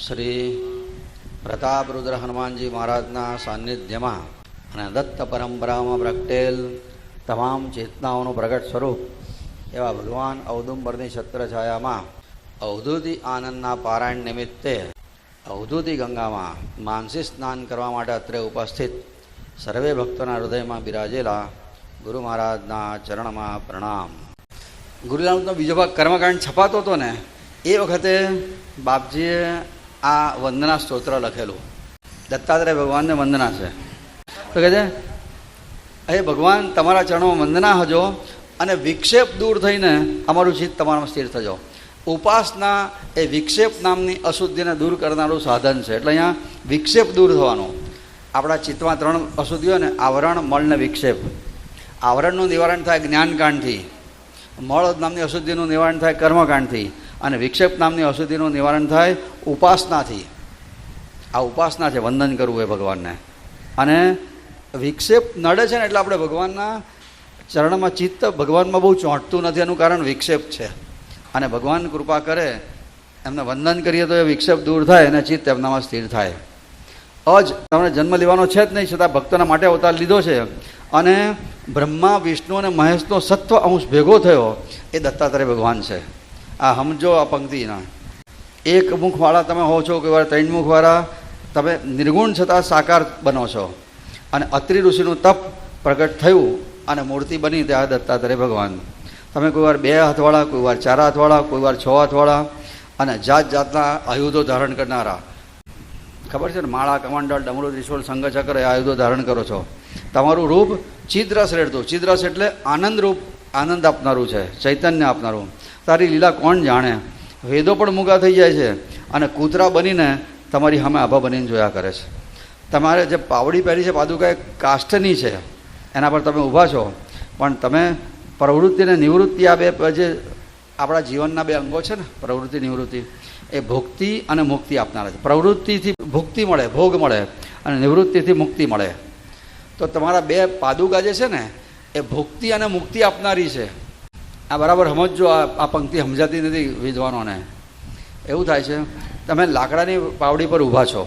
શ્રી પ્રતાપરુદ્ર હનુમાનજી મહારાજના સાનિધ્યમાં અને દત્ત પરંપરામાં પ્રગટેલ તમામ ચેતનાઓનું પ્રગટ સ્વરૂપ એવા ભગવાન ઔદુંબરની છત્રછાયામાં અવધૂતિ આનંદના પારાયણ નિમિત્તે અવધૂતિ ગંગામાં માનસી સ્નાન કરવા માટે અત્રે ઉપસ્થિત સર્વે ભક્તોના હૃદયમાં બિરાજેલા ગુરુ મહારાજના ચરણમાં પ્રણામ. ગુરુલાલનો બીજો ભાગ કર્મકાંડ છપાતો હતો ને એ વખતે બાપજીએ આ વંદના સ્તોત્ર લખેલું. દત્તાત્રેય ભગવાનને વંદના છે તો કહે છે, હે ભગવાન, તમારા ચરણોમાં વંદના હજો અને વિક્ષેપ દૂર થઈને અમારું ચિત્ત તમારામાં સ્થિર થજો. ઉપાસના એ વિક્ષેપ નામની અશુદ્ધિને દૂર કરનારું સાધન છે. એટલે અહીંયા વિક્ષેપ દૂર થવાનું. આપણા ચિત્તમાં 3 અશુદ્ધિઓ ને: આવરણ, મળ ને વિક્ષેપ. આવરણનું નિવારણ થાય જ્ઞાનકાંડથી, મળ નામની અશુદ્ધિનું નિવારણ થાય કર્મકાંડથી, અને વિક્ષેપ નામની અશુદ્ધિનું નિવારણ થાય ઉપાસનાથી. આ ઉપાસના છે, વંદન કરવું એ ભગવાનને. અને વિક્ષેપ નડે છે ને એટલે આપણે ભગવાનના ચરણમાં ચિત્ત ભગવાનમાં બહુ ચોંટતું નથી. એનું કારણ વિક્ષેપ છે. અને ભગવાન કૃપા કરે, એમને વંદન કરીએ તો એ વિક્ષેપ દૂર થાય અને ચિત્ત એમનામાં સ્થિર થાય. તમને જન્મ લેવાનો છે જ નહીં, છતાં ભક્તોના માટે અવતાર લીધો છે. અને બ્રહ્મા, વિષ્ણુ અને મહેશનો સત્વ અંશ ભેગો થયો એ દત્તાત્રેય ભગવાન છે. આ સમજો આ પંક્તિના. 1 મુખવાળા તમે હો છો, કોઈ વાર 3 મુખવાળા. તમે નિર્ગુણ છતાં સાકાર બનો છો. અને અત્રિ ઋષિનું તપ પ્રગટ થયું અને મૂર્તિ બની ત્યાં દત્તાત્રેય ભગવાન. તમે કોઈ વાર 2 હાથવાળા, કોઈ વાર 4 હાથવાળા, કોઈ વાર 6 હાથવાળા, અને જાત જાતના આયુધો ધારણ કરનારા. ખબર છે ને, માળા, કમંડળ, ડમરૂ, ત્રિશૂળ, શંખ, ચક્ર એ આયુધો ધારણ કરો છો. તમારું રૂપ ચિદ્રસ રેડતું. ચિદ્રસ એટલે આનંદ રૂપ, આનંદ આપનારું છે, ચૈતન્ય આપનારું. તારી લીલા કોણ જાણે. વેદો પણ મૂગા થઈ જાય છે અને કૂતરા બનીને તમારી સામે આભા બનીને જોયા કરે છે. તમારે જે પાવડી પહેરી છે પાદુકા એ કાષ્ઠની છે, એના પર તમે ઊભા છો. પણ તમે પ્રવૃત્તિ અને નિવૃત્તિ, આ બે જે આપણા જીવનના 2 અંગો છે ને, પ્રવૃત્તિ નિવૃત્તિ, એ ભુક્તિ અને મુક્તિ આપનારા છે. પ્રવૃત્તિથી ભુક્તિ મળે, ભોગ મળે, અને નિવૃત્તિથી મુક્તિ મળે. તો તમારા 2 પાદુકા જે છે ને એ ભુક્તિ અને મુક્તિ આપનારી છે. આ બરાબર સમજો. આ પંક્તિ સમજાતી નથી વિદ્વાનોને. એવું થાય છે, તમે લાકડાની પાવડી પર ઊભા છો,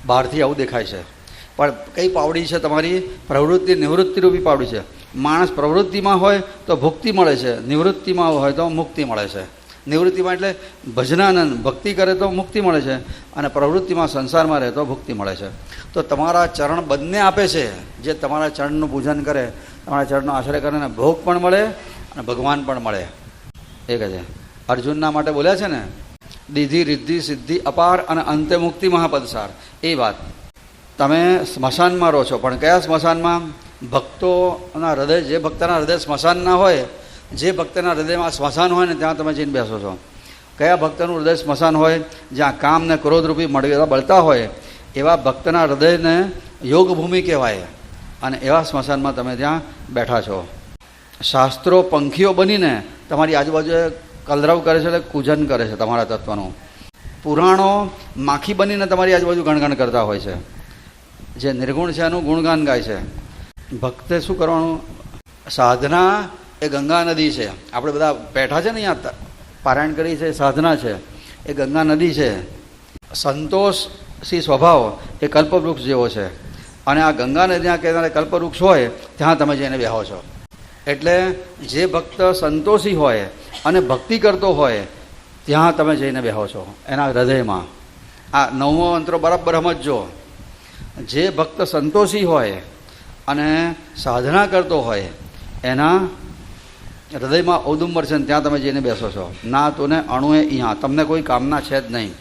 બહારથી આવું દેખાય છે, પણ કઈ પાવડી છે? તમારી પ્રવૃત્તિ નિવૃત્તિરૂપી પાવડી છે. માણસ પ્રવૃત્તિમાં હોય તો ભુક્તિ મળે છે, નિવૃત્તિમાં હોય તો મુક્તિ મળે છે. નિવૃત્તિમાં એટલે ભજનાનંદ, ભક્તિ કરે તો મુક્તિ મળે છે, અને પ્રવૃત્તિમાં સંસારમાં રહે તો ભુક્તિ મળે છે. તો તમારા ચરણ બંને આપે છે. જે તમારા ચરણનું પૂજન કરે, તમારા ચરણનો આશ્રય કરે ને ભોગ પણ મળે અને ભગવાન પણ મળે. એ કહે છે, અર્જુનના માટે બોલ્યા છે ને, દીધી રિદ્ધિ સિદ્ધિ અપાર અને અંતે મુક્તિ મહાપદસાર. એ વાત. તમે સ્મશાનમાં રહો છો, પણ કયા સ્મશાનમાં? ભક્તોના હૃદય, જે ભક્તના હૃદય સ્મશાન ના હોય, જે ભક્તના હૃદયમાં સ્મશાન હોય ને ત્યાં તમે જઈને બેસો છો. કયા ભક્તનું હૃદય સ્મશાન હોય? જ્યાં કામ ને ક્રોધરૂપી બળતા હોય, એવા ભક્તના હૃદયને યોગભૂમિ કહેવાય. અને એવા સ્મશાનમાં તમે ત્યાં બેઠા છો. શાસ્ત્રો પંખીઓ બનીને તમારી આજુબાજુ કલરવ કરે છે, એટલે કૂજન કરે છે તમારા તત્વનું. પુરાણો માખી બનીને તમારી આજુબાજુ ગણગણ કરતા હોય છે. જે નિર્ગુણ છે એનું ગુણગાન ગાય છે. ભક્તે શું કરવાનું? સાધના એ ગંગા નદી છે. આપણે બધા બેઠા છે ને અહીંયા પારાયણ કરી છે, સાધના છે, એ ગંગા નદી છે. સંતોષી સ્વભાવ એ કલ્પવૃક્ષ જેવો છે. અને આ ગંગા નદીના કિનારે કલ્પવૃક્ષ હોય ત્યાં તમે જઈને બેહો છો. એટલે જે ભક્ત સંતોષી હોય અને ભક્તિ કરતો હોય ત્યાં તમે જઈને બેહો છો, એના હૃદયમાં. આ 9મો મંત્રો બરાબર સમજો. જે ભક્ત સંતોષી હોય અને સાધના કરતો હોય એના હૃદયમાં ઔદુંબર છે, ત્યાં તમે જઈને બેસો છો. ના તું ને અણુએ અહીંયા તમને કોઈ કામના છે જ નહીં.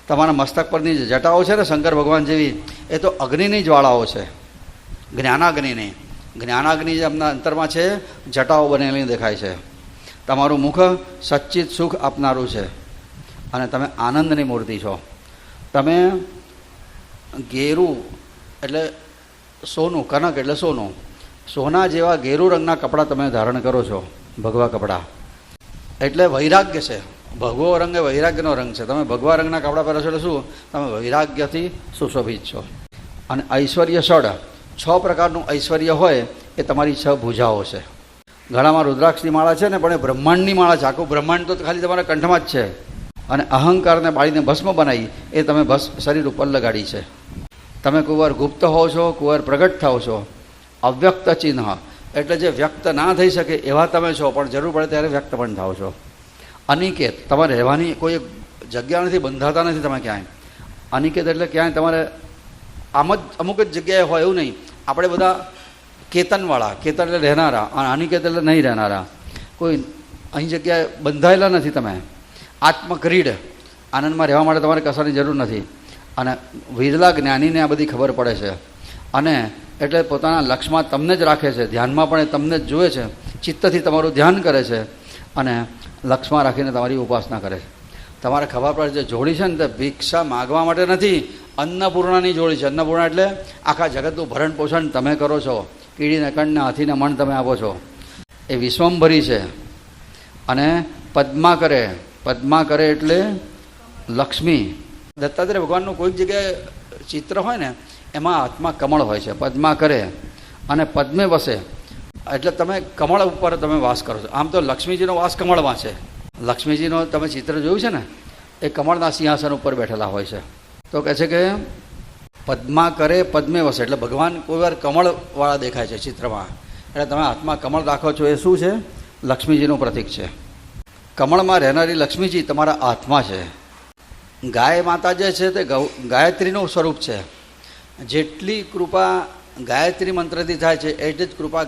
તમારા મસ્તક પરની જે જટાઓ છે ને શંકર ભગવાન જેવી, એ તો અગ્નિની જ્વાળાઓ છે, જ્ઞાનાગ્નિની. જ્ઞાનાગ્નિ જે એમના અંતરમાં છે, જટાઓ બનેલી દેખાય છે. તમારું મુખ સચ્ચિત સુખ આપનારું છે, અને તમે આનંદની મૂર્તિ છો. તમે ગેરું એટલે સોનું, કનક એટલે સોનું, સોના જેવા ગેરુ રંગના કપડાં તમે ધારણ કરો છો, ભગવા કપડાં. એટલે વૈરાગ્ય છે. ભગવો રંગ એ વૈરાગ્યનો રંગ છે. તમે ભગવા રંગના કપડાં પહેરો છો એટલે શું? તમે વૈરાગ્યથી સુશોભિત છો. અને ઐશ્વર્ય 6 પ્રકારનું ઐશ્વર્ય હોય એ તમારી 6 ભુજાઓ છે. ગળામાં રુદ્રાક્ષની માળા છે ને, પણ એ બ્રહ્માંડની માળા છે. આખું બ્રહ્માંડ તો ખાલી તમારા કંઠમાં જ છે. અને અહંકારને બાળીને ભસ્મ બનાવી એ તમે શરીર ઉપર લગાડી છે. તમે કોઈ વાર ગુપ્ત હો છો, કોઈ વાર પ્રગટ થાઓ છો. અવ્યક્ત ચિહ્ન એટલે જે વ્યક્ત ના થઈ શકે એવા તમે છો, પણ જરૂર પડે ત્યારે વ્યક્ત પણ થાઓ છો. અનિકેત, તમારે રહેવાની કોઈ જગ્યા નથી, બંધાતા નથી તમે ક્યાંય. અનિકેત એટલે ક્યાંય તમારે આમ જ અમુક જ જગ્યાએ હોય એવું નહીં. આપણે બધા કેતનવાળા, કેતન એટલે રહેનારા, અને અનિકેત એટલે નહીં રહેનારા. કોઈ અહીં જગ્યાએ બંધાયેલા નથી તમે. આત્મક્રીડ, આનંદમાં રહેવા માટે તમારે કશાની જરૂર નથી. અને વિરલા જ્ઞાનીને આ બધી ખબર પડે છે, અને એટલે પોતાના લક્ષ્યમાં તમને જ રાખે છે, ધ્યાનમાં પણ એ તમને જ જુએ છે, ચિત્તથી તમારું ધ્યાન કરે છે, અને લક્ષ્યમાં રાખીને તમારી ઉપાસના કરે છે. તમારે ખબર પડે છે જોડી છે ને તે ભિક્ષા માગવા માટે નથી, અન્નપૂર્ણાની જોડી છે. અન્નપૂર્ણા એટલે આખા જગતનું ભરણ પોષણ તમે કરો છો, કીડીને કણને હાથીને મણ તમે આપો છો. એ વિશ્વંભરી છે. અને પદ્મા કરે એટલે લક્ષ્મી. દત્તાત્રેય ભગવાનનું કોઈક જગ્યાએ ચિત્ર હોય ને એમાં હાથમાં કમળ હોય છે. પદ્મા કરે અને પદ્મે વસે એટલે તમે કમળ ઉપર તમે વાસ કરો છો. આમ તો લક્ષ્મીજીનો વાસ કમળમાં છે. લક્ષ્મીજીનો તમે ચિત્ર જોયું છે ને, એ કમળના સિંહાસન ઉપર બેઠેલા હોય છે. તો કહે છે કે પદ્મા કરે પદ્મે વસે એટલે ભગવાન કોઈ વાર કમળવાળા દેખાય છે ચિત્રમાં. એટલે તમે હાથમાં કમળ રાખો છો, એ શું છે? લક્ષ્મીજીનું પ્રતીક છે. કમળમાં રહેનારી લક્ષ્મીજી તમારા હાથમાં છે. ગાય માતા જે છે તે ગાયત્રીનું સ્વરૂપ છે. જેટલી કૃપા ગાયત્રી મંત્રથી થાય છે એટલી જ કૃપા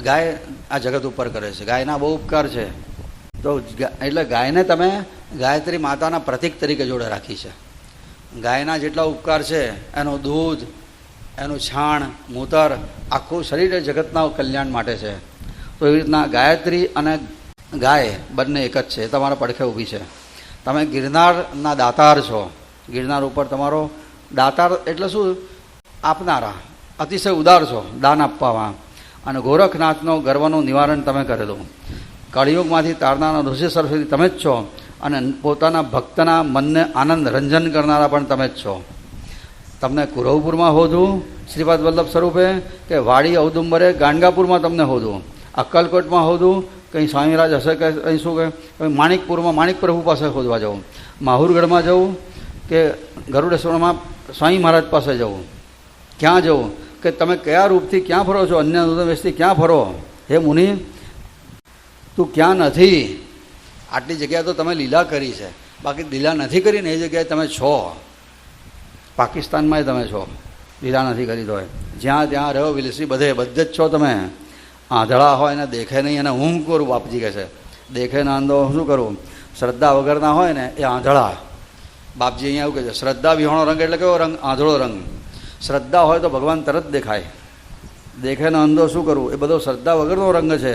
ગાય આ જગત ઉપર કરે છે. ગાયના બહુ ઉપકાર છે. તો એટલે ગાયને તમે ગાયત્રી માતાના પ્રતીક તરીકે જોડે રાખી છે. ગાયના જેટલા ઉપકાર છે, એનું દૂધ, એનું છાણ, મૂતર, આખું શરીર જગતના કલ્યાણ માટે છે. તો એવી રીતના ગાયત્રી અને ગાય બંને એક જ છે. એ તમારા પડખે ઊભી છે. તમે ગિરનારના દાતાર છો. ગિરનાર ઉપર તમારો દાતાર એટલે શું? આપનારા, અતિશય ઉદાર છો દાન આપવામાં. અને ગોરખનાથનો ગર્વનું નિવારણ તમે કરેલું. કળિયુગમાંથી તારનારા ઋષિ સરસ્વતી તમે જ છો. અને પોતાના ભક્તના મનને આનંદ રંજન કરનારા પણ તમે જ છો. તમને કુરવપુરમાં હોધું શ્રીપાદ વલ્લભ સ્વરૂપે, કે વાડી ઔદુંબરે ગાણગાપુરમાં તમને હોધું, અક્કલકોટમાં હોધું, કંઈ સ્વામીરાજ હશે કે કંઈ શું કે માણિકપુરમાં માણિક પ્રભુ પાસે શોધવા જવું, માહુરગઢમાં જવું, કે ગરુડેશ્વરમાં સ્વામી મહારાજ પાસે જવું. ક્યાં જવું? કે તમે કયા રૂપથી ક્યાં ફરો છો? અન્ય વેશથી ક્યાં ફરો? હે મુનિ, તું ક્યાં નથી? આટલી જગ્યાએ તો તમે લીલા કરી છે, બાકી લીલા નથી કરીને એ જગ્યાએ તમે છો. પાકિસ્તાનમાં તમે છો, લીલા નથી કરી તો. જ્યાં ત્યાં રહ્યો વિલસી બધે જ છો તમે. આંધળા હોય ને દેખે નહીં, અને હું કરું બાપજી કહે છે. દેખે ને આંધો શું કરું? શ્રદ્ધા વગરના હોય ને એ આંધળા. બાપજી અહીંયા એવું કહે છે, શ્રદ્ધા વિહોણો રંગ એટલે કેવો રંગ? આંધળો રંગ. શ્રદ્ધા હોય તો ભગવાન તરત દેખાય. દેખે ને અંધો શું કરવું? એ બધો શ્રદ્ધા વગરનો રંગ છે.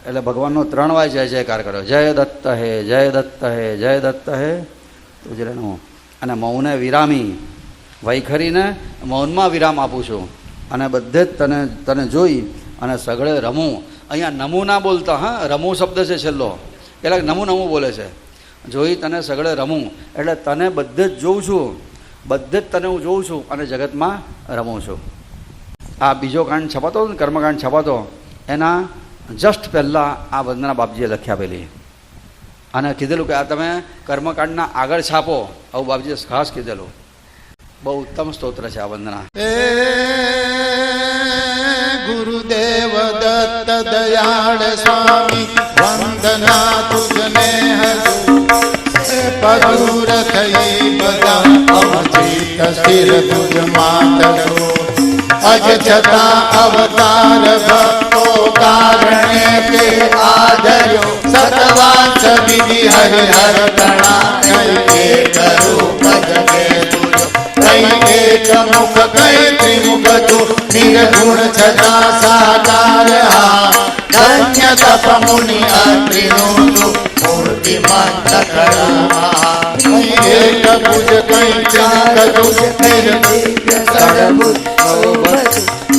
એટલે ભગવાનનો 3 વાર જય જયકાર કર્યો. જય દત્ત હે, જય દત્ત હે, જય દત્ત હે તુજરેનું. અને મૌને વિરામી, વૈખરીને મૌનમાં વિરામ આપું છું. અને બધે જ તને જોઈ અને સગળે રમું. અહીંયા નમું ના બોલતા, હા, રમું શબ્દ છે છેલ્લો. કેટલાક નમું બોલે છે. જોઈ તને સગળે રમું એટલે તને બધે જ જોઉં છું, બધે જ તને હું જોઉં છું અને જગતમાં રમું છું. આ બીજો કાંડ છપાતો ને, કર્મકાંડ છપાતો, એના જસ્ટ પહેલાં આ વંદના બાપજીએ લખ્યા પેલી. અને કીધેલું કે આ તમે કર્મકાંડના આગળ છાપો, આવું બાપજીએ ખાસ કીધેલું. બહુ ઉત્તમ સ્તોત્ર છે આ વંદના. ગુરુદેવ દત્ત દયાળ સ્વામી વંદના તુજને પદુર થઈ બધા અમચિત સ્થિર તુજ માતરો. અજ છતાં અવતાર ભક્તો કારણે તે આદર્યો સતવાંશ વિધિ હરિહર પ્રણામ કરું ભજને તુજો. કઈ એક મુખ કઈ ત્રિમુખ તું નિર્ગુણ છતાં સાકાર. હા ધન્ય તપ મુનિ અત્રિનું તું મૂર્તિમંત કળા. એક ભુજ કઈ ચાર ભુજ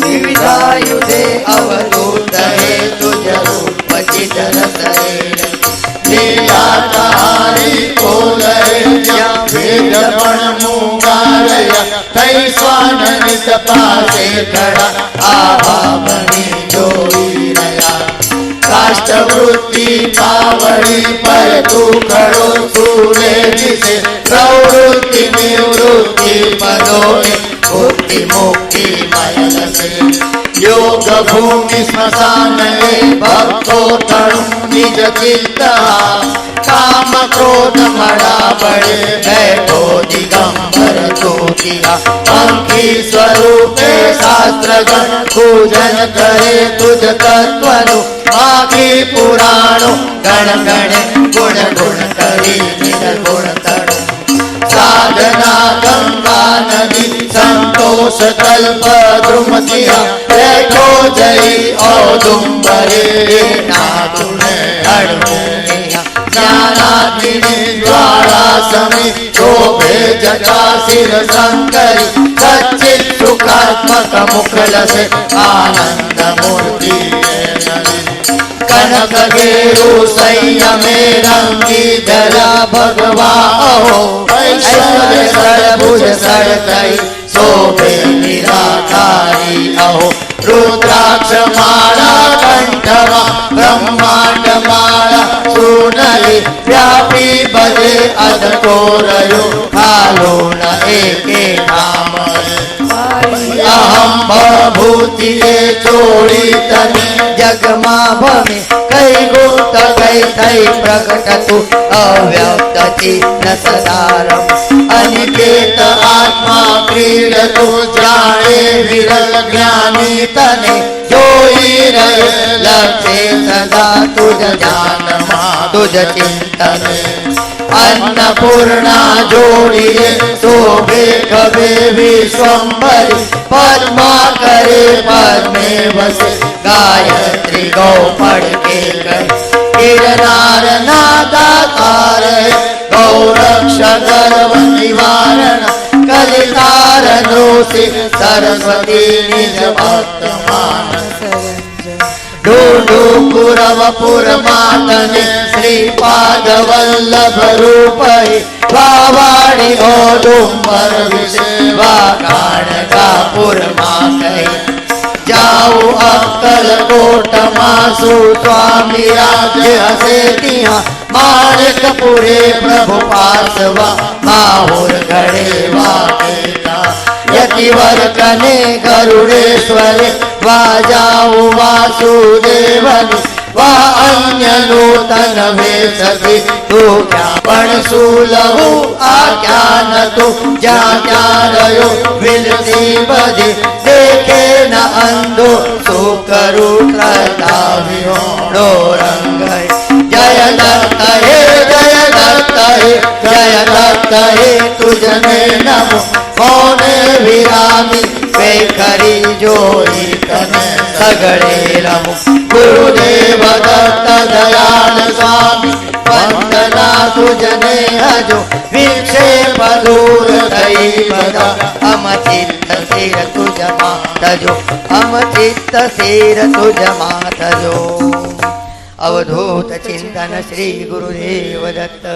વિવિધાયુધે અવધૂત હે તુજ રૂપ ચિતર સરે. લીલા તારી કોલય જ્યાં વેદ પણ મુગારયા થઈ સ્વાનનિત પાસે ખડા આભા બની જોઈ રહ્યા. કાષ્ટવૃત્તિ પાવડી પર તું ખડો છું શૂલે દિશે પ્રવૃત્તિ નિવૃત્તિ પદોએ મુક્તિ મુક્તિ મયલસે યોગ ભૂમિ સ્મશાને ભક્તો તણુ નિજ ચિત્ત કામ ક્રોધ મળા બળે બેઠો દિગંબર જ્યોતિયા પંખી સ્વરૂપે શાસ્ત્રગણ પૂજન કરે તુજ તત્વનું બાકી પુરાણો ગણ ગણે ગુણ ગુણ કરી નિર્ગુણ તણુ સાધના ગંગા નદી સંતોષ કલ્પ દ્રુમતિયા બેઠો જઈ ઔદુંબરે નાથુને અડમુનિયા જ્ઞાનાગ્નિ જ્વાળા સમી શોભે જટા શિર શંકરી સચ્ચિત સુખાત્મક મુખલસે આનંદ મૂર્તિ કનક ગેરુ સંયમે રંગી ધરા ભગવા અહો ઐશ્વર્ય સડભુજ સડકઈ શોભે નિરાકારી અહો રુદ્રાક્ષ માળા કંઠમાં બ્રહ્માંડ માળા સુનરી વ્યાપી બધે અધકો રહ્યો ખાલો ન એકે ધામ અહમ ભભૂતિ ચોળી તને જગમાં ભમે કઈ ગુપ્ત કઈ થઈ પ્રગટ તું અવ્યક્ત ચિત્ત સદારમ અનિકેત આત્મા ક્રીડતું જાણે વિરલ જ્ઞાની તને જોઈ રહે લક્ષે સદા તુજ ધ્યાનમાં તુજ ચિંતને अन्नपूर्णा जोड़िए शोभे कवे विश्वम्भरी पद्मा करे पद्मे वसे गायत्री गौ पढ़ के गए गिरनार नादाकार गौरक्ष गर्व निवारण कलितारनो से सरस्वती निज भक्त मानस ढूंढू पुरवपुर मातने श्रीपाद वल्लभ रूपहि भावाणी औदुंबर विसेवा काणकापुर मातहि जाऊ अक्कलकोट मासु स्वामी राज्य हसे तिहा माणकपुरे प्रभु पासवा माहुर गढ़े वाकेता यतिवर कने गरुड़ेश्वरे वाजाऊ वासुदेवनि वा अन्य नूतन वेशति तू क्या पण सुलभु आख्यान तू जा क्या रयो विलसी बधि देखे न अंधो सुकरु त्रताविहोड़ो रंग जय दत्त हे जय दत्त हे जय दत्त हे तुझने नमो कौने विरामी पेखरी जोई तने सगड़े रमो गुरुदेव दत्त दयाल स्वामी वंदना तुझने हजो विक्षेप दूर थई बदा हम चित्त सिर तुझ मातजो हम चित्त सिर तुझ मातजो अवधूत चिंतन श्री गुरुदेव दत्त।